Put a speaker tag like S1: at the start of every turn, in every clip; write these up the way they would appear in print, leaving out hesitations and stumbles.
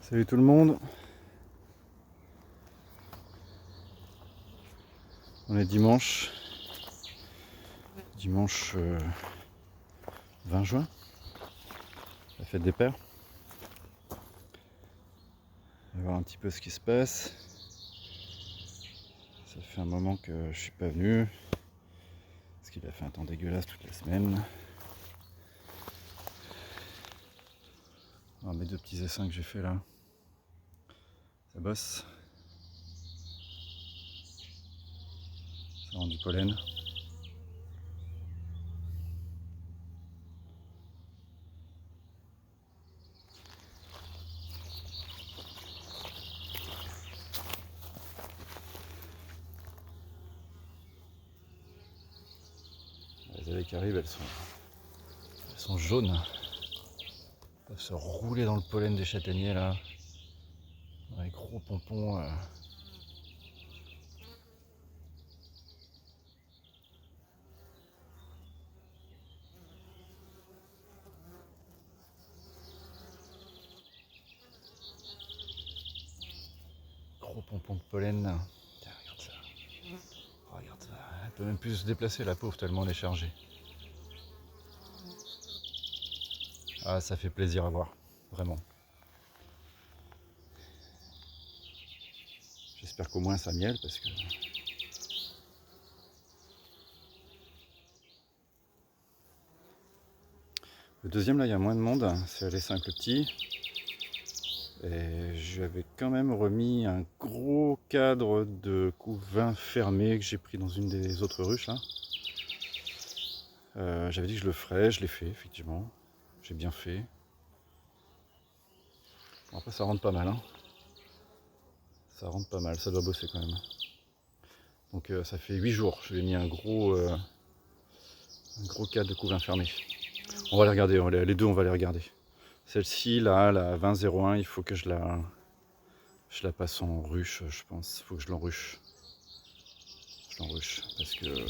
S1: Salut tout le monde, on est dimanche 20 juin, la fête des pères. On va voir un petit peu ce qui se passe. Ça fait un moment que je suis pas venu, parce qu'il a fait un temps dégueulasse toute la semaine. Alors, mes deux petits essaims que j'ai fait là, ça bosse. Ça rend du pollen. Les abeilles qui arrivent, elles sont jaunes. Elles peuvent se rouler dans le pollen des châtaigniers là. Dans les gros pompons. Gros pompons de pollen. Tiens, regarde ça. Regarde ça. Elle peut même plus se déplacer la pauvre tellement elle est chargée. Ah, ça fait plaisir à voir, vraiment. J'espère qu'au moins ça miel parce que... Le deuxième là, il y a moins de monde, c'est les 5 le petit. Et je lui avais quand même remis un gros cadre de couvain fermé que j'ai pris dans une des autres ruches là. J'avais dit que je le ferais, je l'ai fait effectivement. J'ai bien fait. Bon, après ça rentre pas mal, hein. Ça rentre pas mal, ça doit bosser quand même. Donc ça fait 8 jours, je lui ai mis un gros cadre de couvain fermé. On va les regarder, les deux on va les regarder. Celle-ci là, la 2001, il faut que je la passe en ruche, je pense. Il faut que je l'enruche. Je l'enruche parce que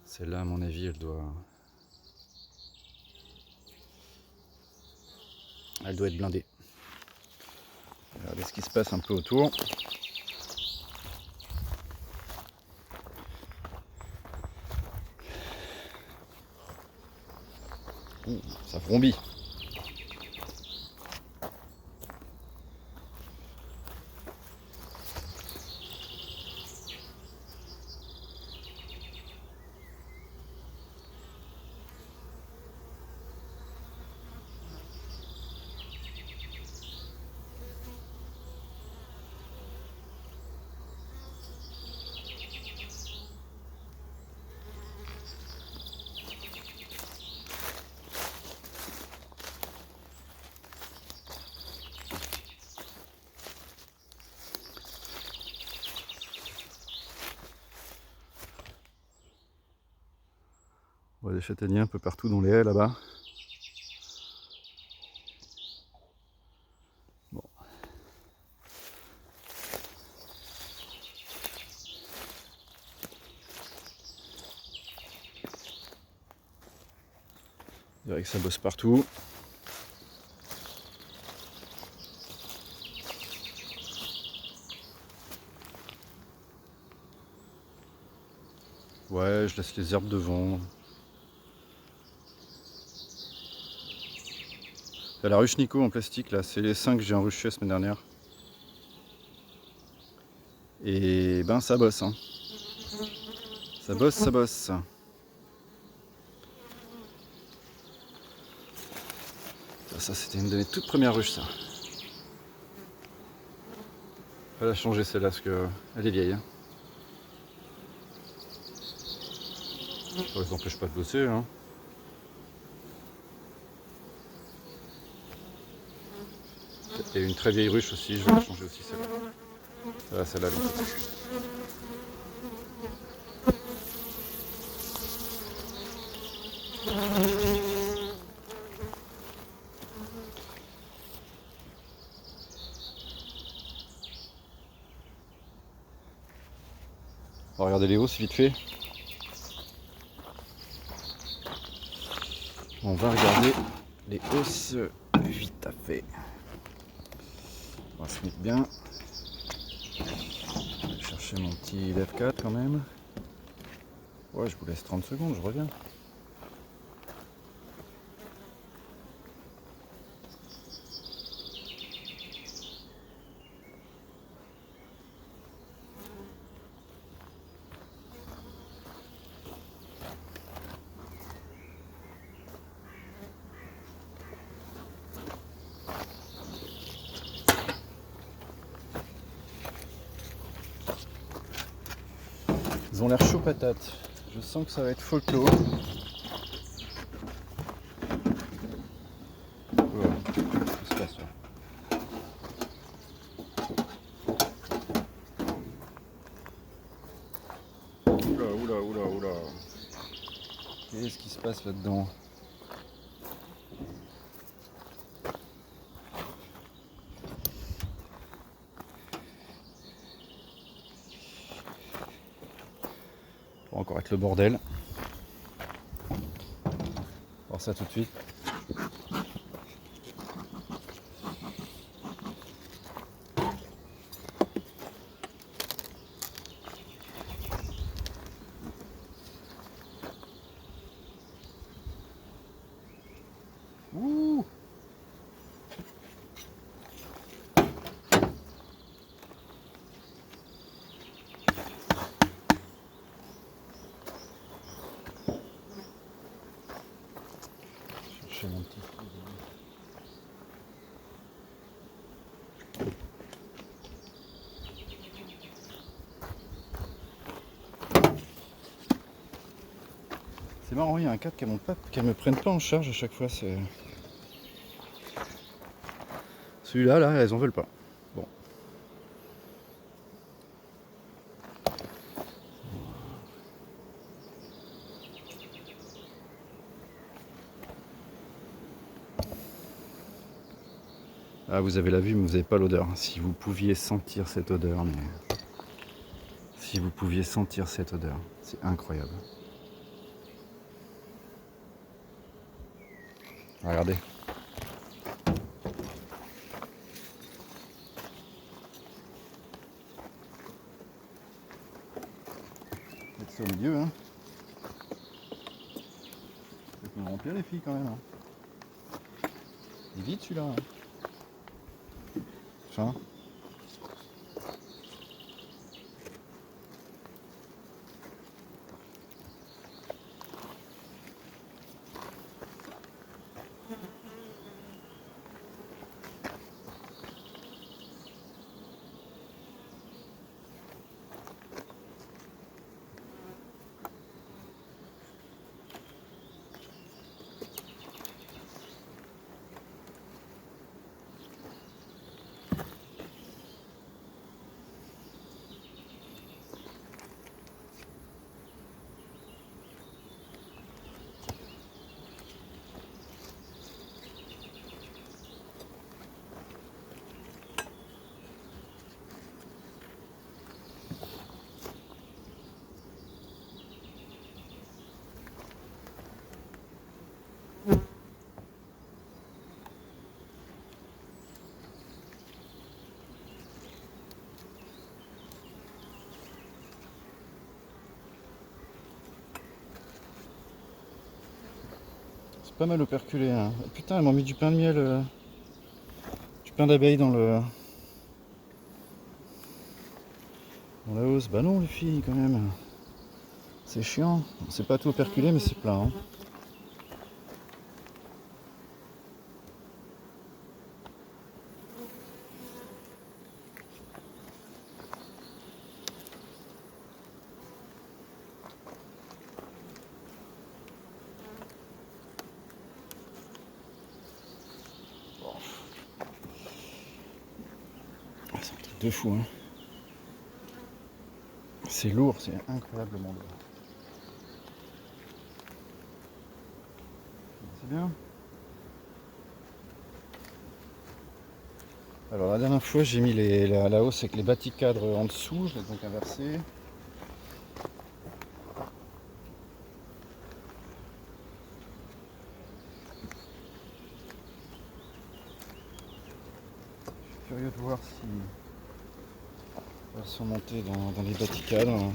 S1: celle-là, à mon avis, elle doit être blindée. Regardez ce qui se passe un peu autour. Ouh, ça vrombit. On voit des châtaigniers un peu partout dans les haies là-bas. Bon. Je dirais que ça bosse partout. Ouais, je laisse les herbes devant. Il y a la ruche Nico en plastique là, c'est les 5 que j'ai enruchés la semaine dernière. Et ben ça bosse, hein. Ça bosse, ça bosse. Ça c'était une de mes toutes premières ruches ça. Elle a changé celle-là parce qu'elle est vieille, hein. Ça les empêche pas de bosser, hein. Il y a une très vieille ruche aussi, je vais la changer aussi celle-là. Ah, celle-là, elle en peut plus. On va regarder les hausses vite fait. On va regarder les hausses vite à fait. On va se mettre bien. Je vais chercher mon petit Dev 4 quand même. Ouais, je vous laisse 30 secondes, je reviens. Ils ont l'air chaud patate. Je sens que ça va être folklore. Voilà. Qu'est-ce qui se passe là? Oula, oula, oula, oula. Qu'est-ce qui se passe là-dedans? Pour encore être le bordel. On va voir ça tout de suite. Ouh! Chercher mon petit fou. C'est marrant, il y a un cadre qu'elles me prennent pas en charge à chaque fois. C'est celui-là, là, elles en veulent pas. Bon. Ah, vous avez la vue, mais vous n'avez pas l'odeur. Si vous pouviez sentir cette odeur, mais si vous pouviez sentir cette odeur, c'est incroyable. Regardez. Mettez ça au milieu, hein. Ça peut me remplir les filles quand même. Hein. Il est vide celui-là. Hein. Enfin. Pas mal operculé. Hein. Putain, elles m'ont mis du pain de miel, du pain d'abeille dans la hausse. Bah non, les filles, quand même. C'est chiant. C'est pas tout operculé, mais c'est plein. Hein. C'est un truc de fou. Hein. C'est lourd, c'est incroyablement lourd. C'est bien. Alors la dernière fois j'ai mis la hausse avec les bâticadres en dessous, je l'ai donc inversé. Curieux de voir si elles sont montées dans les baticadres.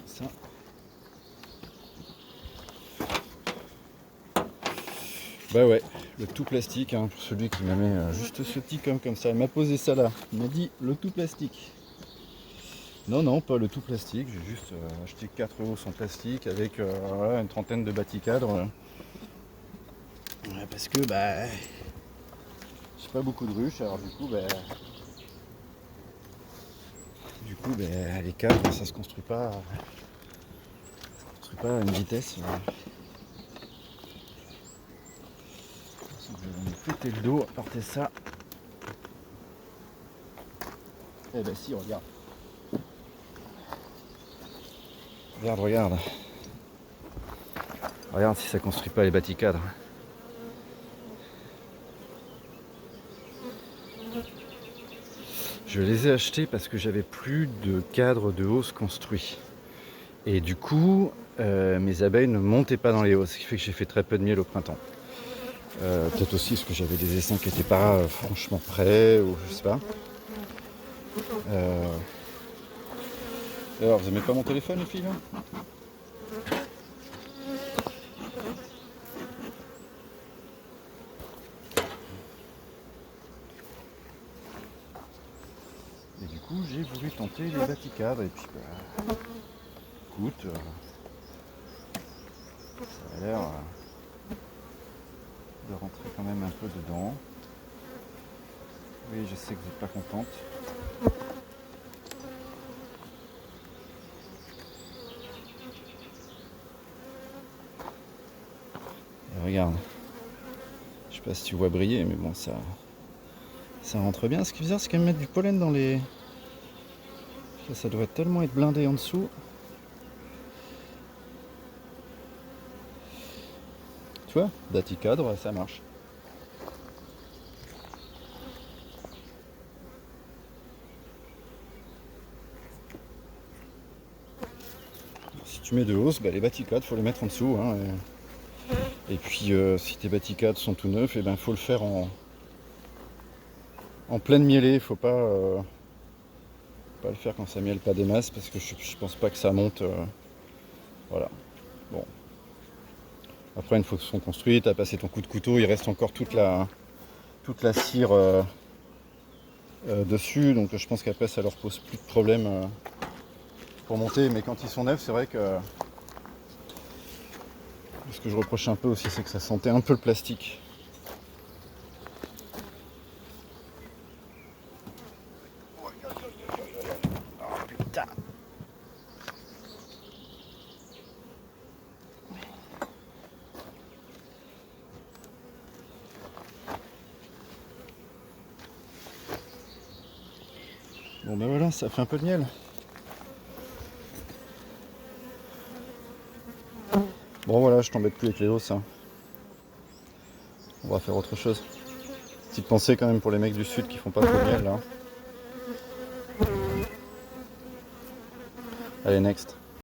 S1: Ça. Bah ouais, le tout plastique, hein, pour celui qui m'a mis juste ce petit comme ça. Il m'a posé ça là. Il m'a dit le tout plastique. Non, non, pas le tout plastique. J'ai juste acheté 4 hausses en plastique avec voilà, une trentaine de baticadres. Ouais, parce que bah j'ai pas beaucoup de ruches, alors du coup les cadres ça se construit pas à une vitesse. Je vais me péter le dos, porter ça. Eh ben si, regarde. Regarde. Regarde si ça construit pas les baticadres. Je les ai achetés parce que j'avais plus de cadres de hausse construits. Et du coup, mes abeilles ne montaient pas dans les hausses, ce qui fait que j'ai fait très peu de miel au printemps. Peut-être aussi parce que j'avais des essaims qui n'étaient pas franchement prêts, ou je sais pas. Alors, vous aimez pas mon téléphone, les filles, là ? Et du coup, j'ai voulu tenter les baticadres, et puis, écoute, ça a l'air de rentrer quand même un peu dedans. Oui, je sais que vous n'êtes pas contente. Et regarde, je sais pas si tu vois briller, mais bon, ça rentre bien. Ce qui est bizarre, c'est quand même mettre du pollen dans les... Ça doit tellement être blindé en dessous. Tu vois, baticadre, ça marche. Si tu mets de hausse, les baticadres, faut les mettre en dessous. Hein, et puis, si tes baticadres sont tout neufs, il faut le faire en pleine mielée. Faut pas le faire quand ça miele pas des masses, parce que je pense pas que ça monte. Voilà. Bon. Après, une fois qu'ils sont construits, tu as passé ton coup de couteau, il reste encore toute la cire dessus. Donc je pense qu'après, ça leur pose plus de problème pour monter. Mais quand ils sont neufs, c'est vrai que ce que je reproche un peu aussi, c'est que ça sentait un peu le plastique. Oh putain! Bon ben voilà, ça fait un peu de miel. Bon voilà, je t'embête plus avec les hausses. Hein. On va faire autre chose. Petite pensée quand même pour les mecs du sud qui font pas trop de miel là. Allez, next.